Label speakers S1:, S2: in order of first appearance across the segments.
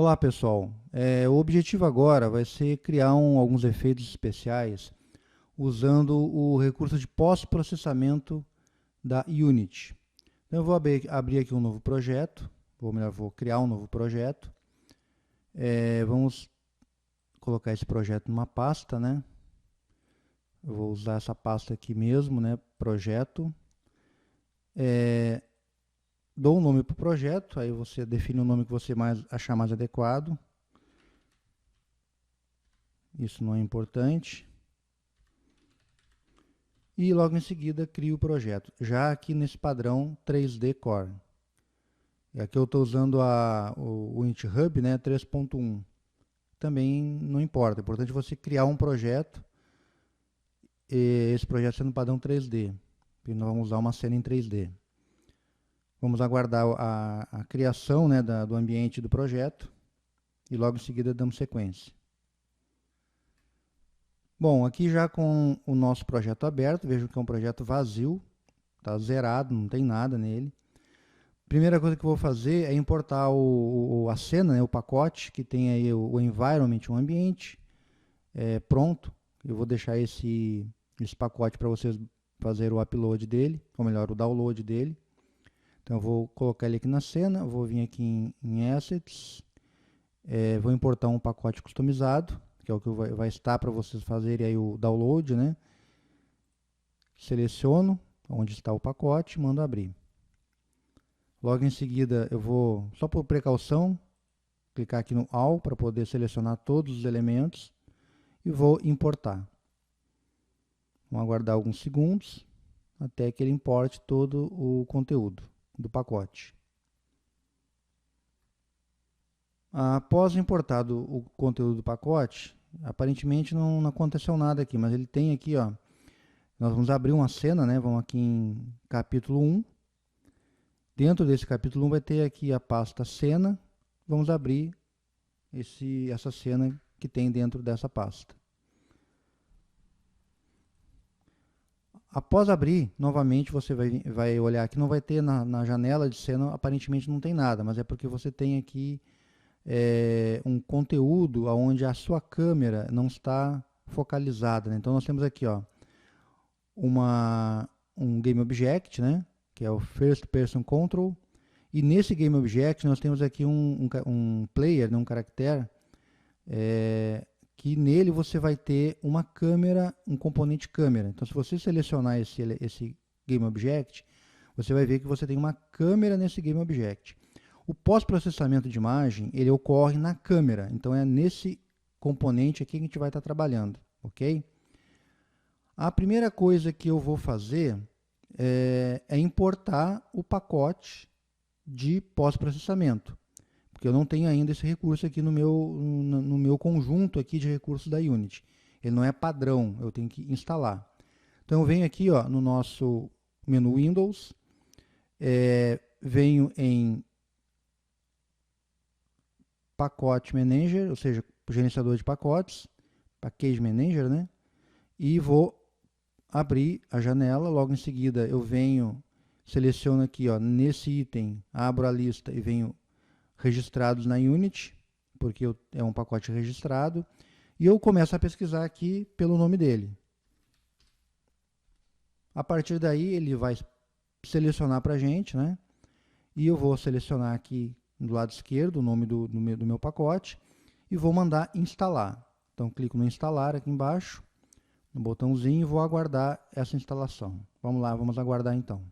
S1: Olá pessoal, o objetivo agora vai ser criar alguns efeitos especiais usando o recurso de pós-processamento da Unity. Então eu vou abrir aqui um novo projeto, vou criar um novo projeto. Vamos colocar esse projeto numa pasta, né? Eu vou usar essa pasta aqui mesmo, né? Projeto. Dou um nome para o projeto, aí você define o nome que você achar mais adequado. Isso não é importante. E logo em seguida crio o projeto, já aqui nesse padrão 3D Core. E aqui eu estou usando o Unity Hub, né, 3.1. Também não importa, é importante você criar um projeto, e esse projeto sendo padrão 3D, e nós vamos usar uma cena em 3D. Vamos aguardar a criação, né, do ambiente do projeto, e logo em seguida damos sequência. Bom, aqui já com o nosso projeto aberto, vejo que é um projeto vazio, está zerado, não tem nada nele. Primeira coisa que eu vou fazer é importar a cena, né, o pacote, que tem aí o environment, o ambiente, pronto. Eu vou deixar esse pacote para vocês fazerem o upload dele, ou melhor, o download dele. Então eu vou colocar ele aqui na cena, vou vir aqui em Assets, vou importar um pacote customizado, que é o que vai estar para vocês fazerem aí o download, né? Seleciono onde está o pacote, mando abrir. Logo em seguida eu vou, só por precaução, clicar aqui no All para poder selecionar todos os elementos e vou importar. Vamos aguardar alguns segundos até que ele importe todo o conteúdo do pacote. Após importado o conteúdo do pacote, aparentemente não aconteceu nada aqui, mas ele tem aqui, ó, nós vamos abrir uma cena, né? Vamos aqui em capítulo 1. Dentro desse capítulo 1 vai ter aqui a pasta cena. Vamos abrir essa cena que tem dentro dessa pasta. Após abrir, novamente você vai olhar aqui, não vai ter na janela de cena, aparentemente não tem nada, mas é porque você tem aqui um conteúdo onde a sua câmera não está focalizada, né? Então nós temos aqui, ó, um Game Object, né, que é o First Person Control, e nesse Game Object nós temos aqui um player, né, um caractere, que nele você vai ter uma câmera, um componente câmera. Então se você selecionar esse Game Object, você vai ver que você tem uma câmera nesse Game Object. O pós-processamento de imagem, ele ocorre na câmera, então é nesse componente aqui que a gente vai estar trabalhando, ok? A primeira coisa que eu vou fazer é importar o pacote de pós-processamento, porque eu não tenho ainda esse recurso aqui no meu conjunto aqui de recursos da Unity. Ele não é padrão, eu tenho que instalar. Então eu venho aqui, ó, no nosso menu Windows, venho em Pacote Manager, ou seja, gerenciador de pacotes, Package Manager, né? E vou abrir a janela, logo em seguida eu venho, seleciono aqui, ó, nesse item, abro a lista e venho registrados na Unity, porque é um pacote registrado, e eu começo a pesquisar aqui pelo nome dele. A partir daí ele vai selecionar para a gente, né? E eu vou selecionar aqui do lado esquerdo o nome do meu pacote e vou mandar instalar. Então clico no instalar aqui embaixo, no botãozinho, e vou aguardar essa instalação. Vamos lá, vamos aguardar então.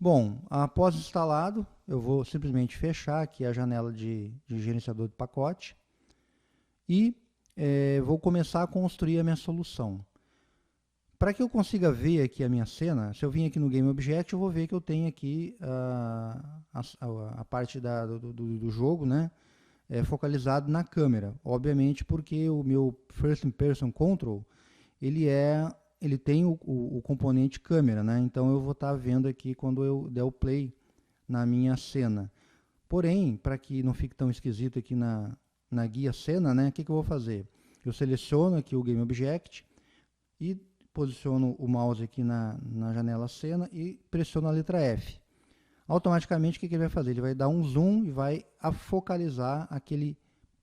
S1: Bom, após instalado, eu vou simplesmente fechar aqui a janela de gerenciador de pacote e vou começar a construir a minha solução. Para que eu consiga ver aqui a minha cena, se eu vim aqui no Game Object, eu vou ver que eu tenho aqui a parte do jogo, né, focalizado na câmera. Obviamente porque o meu First Person Control, ele tem o componente câmera, né? Então eu vou estar vendo aqui quando eu der o play na minha cena. Porém, para que não fique tão esquisito aqui na guia cena, né, o que eu vou fazer? Eu seleciono aqui o Game Object e posiciono o mouse aqui na janela cena e pressiono a letra F. automaticamente o que ele vai fazer? Ele vai dar um zoom e vai focalizar aquele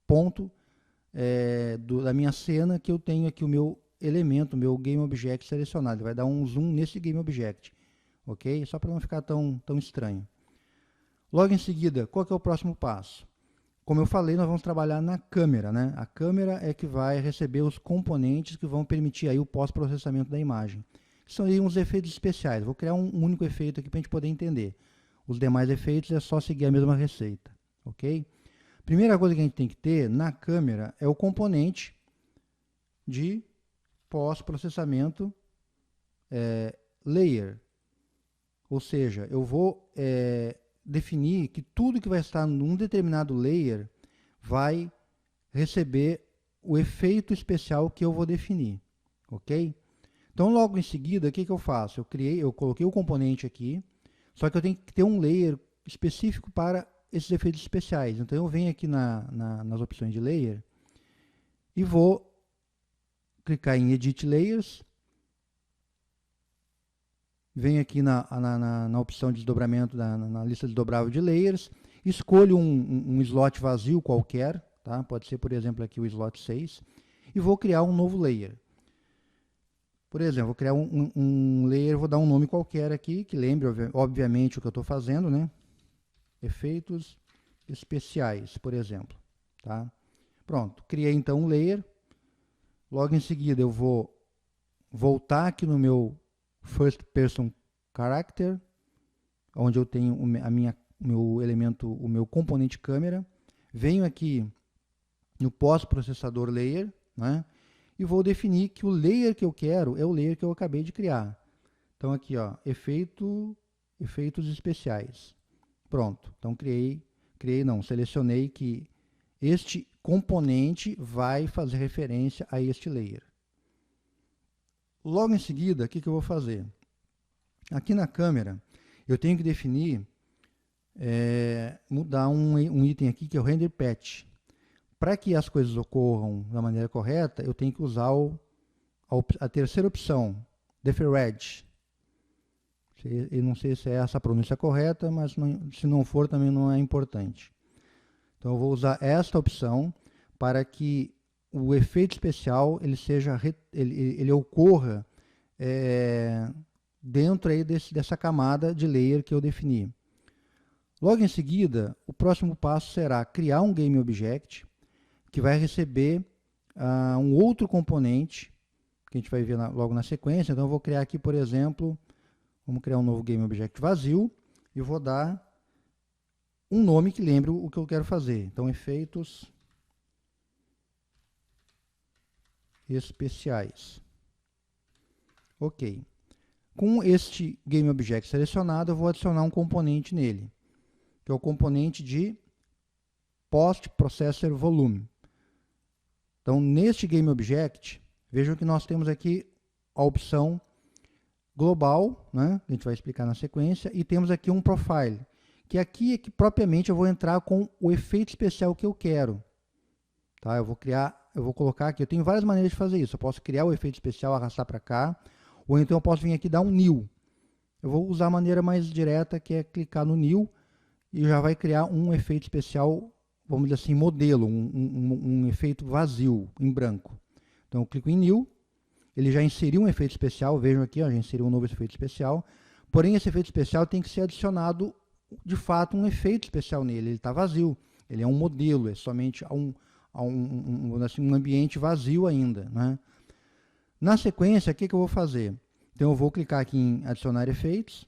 S1: ponto da minha cena que eu tenho aqui o meu elemento, o meu GameObject selecionado. Ele vai dar um zoom nesse GameObject, ok? Só para não ficar tão estranho. Logo em seguida, qual que é o próximo passo? Como eu falei, nós vamos trabalhar na câmera, né? A câmera é que vai receber os componentes que vão permitir aí o pós-processamento da imagem. São aí uns efeitos especiais. Vou criar um único efeito aqui para a gente poder entender. Os demais efeitos é só seguir a mesma receita, ok? Primeira coisa que a gente tem que ter na câmera é o componente de pós-processamento layer. Ou seja, eu vou definir que tudo que vai estar num determinado layer vai receber o efeito especial que eu vou definir, ok? Então, logo em seguida, o que eu faço? Eu coloquei o componente aqui, só que eu tenho que ter um layer específico para esses efeitos especiais. Então, eu venho aqui nas opções de layer e vou clicar em Edit Layers. Venho aqui na opção de desdobramento, na lista desdobrável de layers, escolho um slot vazio qualquer, tá? Pode ser, por exemplo, aqui o slot 6, e vou criar um novo layer. Por exemplo, vou criar um layer, vou dar um nome qualquer aqui, que lembre, obviamente, o que eu estou fazendo, né? Efeitos especiais, por exemplo. Tá? Pronto, criei então um layer. Logo em seguida eu vou voltar aqui no meu First Person Character, onde eu tenho meu elemento, o meu componente câmera. Venho aqui no pós-processador layer, né? E vou definir que o layer que eu quero é o layer que eu acabei de criar. Então aqui, ó, efeitos especiais. Pronto. Então selecionei que este componente vai fazer referência a este layer. Logo em seguida, o que eu vou fazer? Aqui na câmera, eu tenho que definir, mudar um item aqui que é o Render Patch. Para que as coisas ocorram da maneira correta, eu tenho que usar a terceira opção, Deferred. Eu não sei se é essa a pronúncia correta, mas se não for, também não é importante. Então, eu vou usar esta opção para que o efeito especial ele ocorra dentro aí dessa camada de layer que eu defini. Logo em seguida, o próximo passo será criar um GameObject que vai receber um outro componente que a gente vai ver logo na sequência. Então, eu vou criar aqui, por exemplo, vamos criar um novo GameObject vazio e vou dar um nome que lembre o que eu quero fazer. Então, efeitos especiais. Ok. Com este GameObject selecionado, eu vou adicionar um componente nele, que é o componente de Post-Processor Volume. Então, neste GameObject, vejam que nós temos aqui a opção global, né? A gente vai explicar na sequência, e temos aqui um Profile, que aqui é que propriamente eu vou entrar com o efeito especial que eu quero. Tá? Eu vou colocar aqui, eu tenho várias maneiras de fazer isso. Eu posso criar o efeito especial, arrastar para cá, ou então eu posso vir aqui e dar um New. Eu vou usar a maneira mais direta, que é clicar no New, e já vai criar um efeito especial, vamos dizer assim, modelo, um efeito vazio, em branco. Então eu clico em New, ele já inseriu um efeito especial, vejam aqui, ó, já inseriu um novo efeito especial, porém esse efeito especial tem que ser adicionado, de fato, um efeito especial nele, ele está vazio, ele é um modelo, é somente um ambiente vazio ainda, né? Na sequência, o que eu vou fazer? Então eu vou clicar aqui em adicionar efeitos,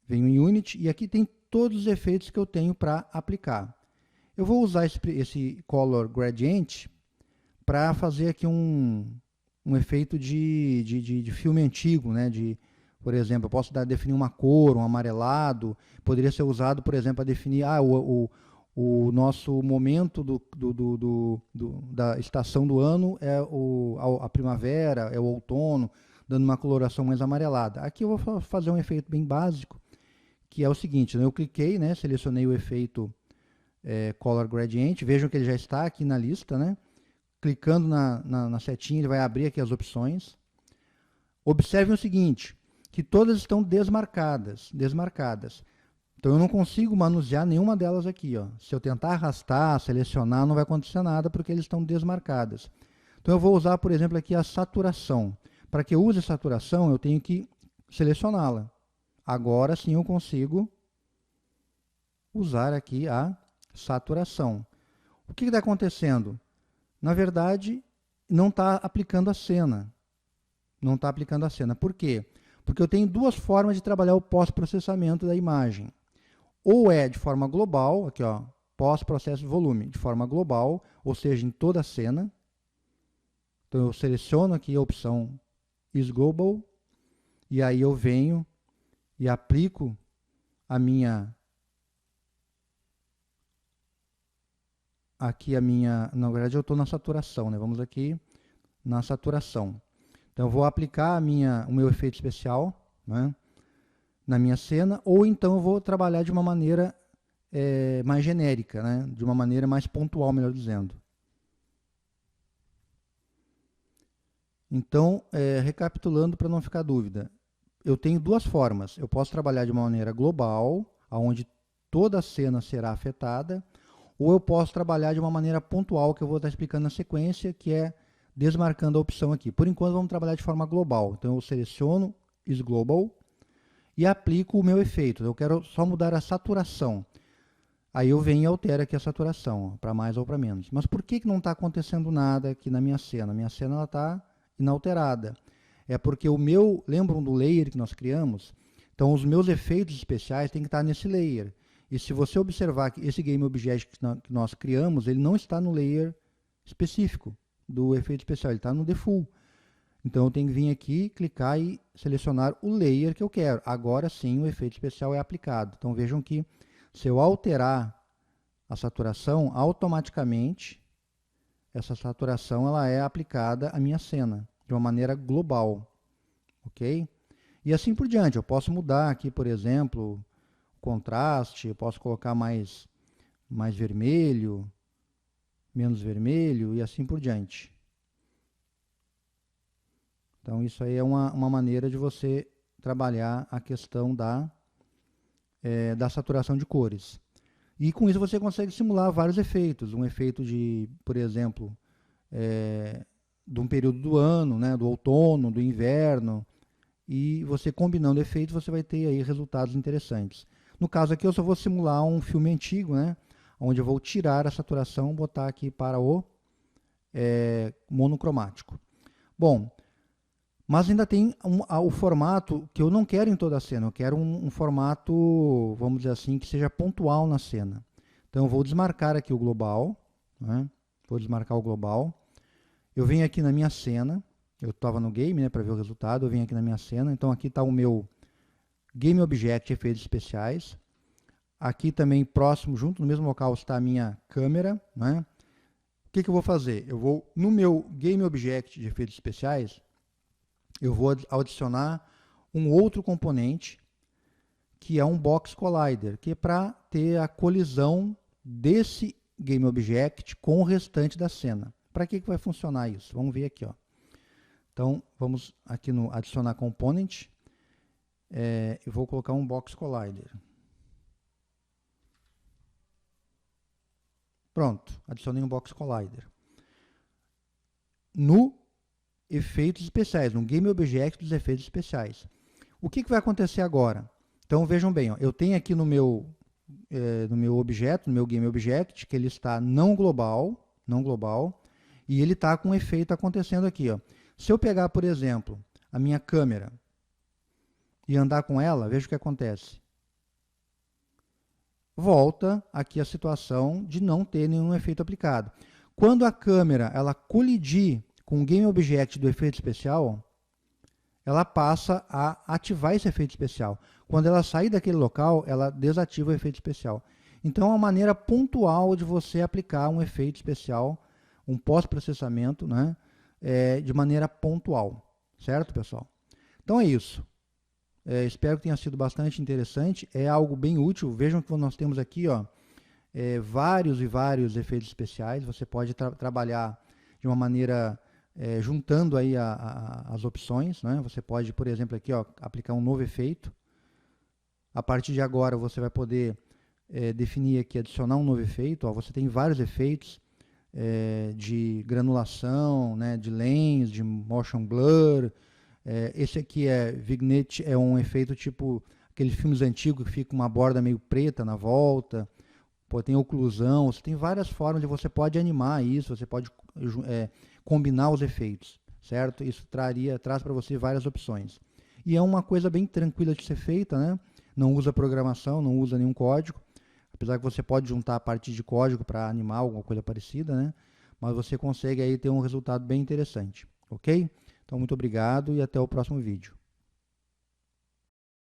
S1: venho em Unity, e aqui tem todos os efeitos que eu tenho para aplicar. Eu vou usar esse Color Gradient para fazer aqui um efeito de filme antigo, né? Por exemplo, eu posso definir uma cor, um amarelado, poderia ser usado, por exemplo, para definir o nosso momento da estação do ano é a primavera, é o outono, dando uma coloração mais amarelada. Aqui eu vou fazer um efeito bem básico, que é o seguinte, né? Eu cliquei, né? Selecionei o efeito Color Gradient, vejam que ele já está aqui na lista, né? Clicando na setinha, ele vai abrir aqui as opções. Observem o seguinte, que todas estão desmarcadas. Então eu não consigo manusear nenhuma delas aqui, ó. Se eu tentar arrastar, selecionar, não vai acontecer nada porque eles estão desmarcadas. Então eu vou usar, por exemplo, aqui a saturação. Para que eu use a saturação, eu tenho que selecioná-la. Agora sim eu consigo usar aqui a saturação. O que está acontecendo? Na verdade, não está aplicando a cena. Não está aplicando a cena. Por quê? Porque eu tenho duas formas de trabalhar o pós-processamento da imagem. Ou é de forma global, aqui ó, pós-processo de volume, de forma global, ou seja, em toda a cena. Então eu seleciono aqui a opção Is Global, e aí eu venho e aplico a minha... na verdade eu estou na saturação, né? Vamos aqui na saturação. Então eu vou aplicar o meu efeito especial, né, na minha cena, ou então eu vou trabalhar de uma maneira mais genérica, né, de uma maneira mais pontual, melhor dizendo. Então, recapitulando para não ficar dúvida, eu tenho duas formas. Eu posso trabalhar de uma maneira global, onde toda a cena será afetada, ou eu posso trabalhar de uma maneira pontual, que eu vou estar explicando na sequência, que é desmarcando a opção aqui. Por enquanto, vamos trabalhar de forma global. Então, eu seleciono Is Global e aplico o meu efeito. Eu quero só mudar a saturação. Aí eu venho e altero aqui a saturação, para mais ou para menos. Mas por que não está acontecendo nada aqui na minha cena? A minha cena está inalterada. É porque lembram do layer que nós criamos? Então, os meus efeitos especiais têm que estar nesse layer. E se você observar que esse Game Object que nós criamos, ele não está no layer específico do efeito especial, ele está no default. Então eu tenho que vir aqui, clicar e selecionar o layer que eu quero. Agora sim o efeito especial é aplicado. Então vejam que se eu alterar a saturação, automaticamente essa saturação ela é aplicada à minha cena, de uma maneira global. Ok? E assim por diante, eu posso mudar aqui, por exemplo, o contraste, eu posso colocar mais vermelho, menos vermelho e assim por diante. Então, isso aí é uma maneira de você trabalhar a questão da saturação de cores. E com isso você consegue simular vários efeitos. Um efeito de, por exemplo, de um período do ano, né, do outono, do inverno. E você combinando efeitos, você vai ter aí resultados interessantes. No caso aqui, eu só vou simular um filme antigo, né, onde eu vou tirar a saturação e botar aqui para o monocromático. Bom, mas ainda tem o formato que eu não quero em toda a cena. Eu quero um formato, vamos dizer assim, que seja pontual na cena. Então eu vou desmarcar aqui o global, né? Vou desmarcar o global. Eu venho aqui na minha cena. Eu estava no game, né, para ver o resultado. Eu venho aqui na minha cena. Então aqui está o meu Game Object Efeitos Especiais. Aqui também próximo, junto no mesmo local, está a minha câmera, né? O que eu vou fazer? Eu vou no meu Game Object de Efeitos Especiais, eu vou adicionar um outro componente, que é um Box Collider, que é para ter a colisão desse Game Object com o restante da cena. Para que vai funcionar isso? Vamos ver aqui, ó. Então, vamos aqui no Adicionar Component, eu vou colocar um Box Collider. Pronto, adicionei um Box Collider. No efeitos especiais, no Game Object dos efeitos especiais. O que vai acontecer agora? Então vejam bem, ó, eu tenho aqui no meu objeto, no meu Game Object, que ele está não global, e ele está com um efeito acontecendo aqui. Ó. Se eu pegar, por exemplo, a minha câmera e andar com ela, veja o que acontece. Volta aqui a situação de não ter nenhum efeito aplicado. Quando a câmera ela colidir com o Game Object do efeito especial, ela passa a ativar esse efeito especial. Quando ela sair daquele local, ela desativa o efeito especial. Então, é uma maneira pontual de você aplicar um efeito especial, um pós-processamento, né, de maneira pontual. Certo, pessoal? Então, é isso. Espero que tenha sido bastante interessante. É algo bem útil. Vejam que nós temos aqui ó, vários e vários efeitos especiais. Você pode trabalhar de uma maneira juntando aí as opções, né? Você pode, por exemplo, aqui ó, aplicar um novo efeito, A partir de agora você vai poder definir aqui, adicionar um novo efeito. Ó, você tem vários efeitos de granulação, né, de lens, de motion blur. Esse aqui é vignette, é um efeito tipo aqueles filmes antigos que fica uma borda meio preta na volta. Pô, tem oclusão, você tem várias formas de você pode animar isso, você pode combinar os efeitos, certo? Isso traz para você várias opções. E é uma coisa bem tranquila de ser feita, né? Não usa programação, não usa nenhum código, apesar que você pode juntar a parte de código para animar alguma coisa parecida, né? Mas você consegue aí ter um resultado bem interessante, ok? Então, muito obrigado e até o próximo vídeo.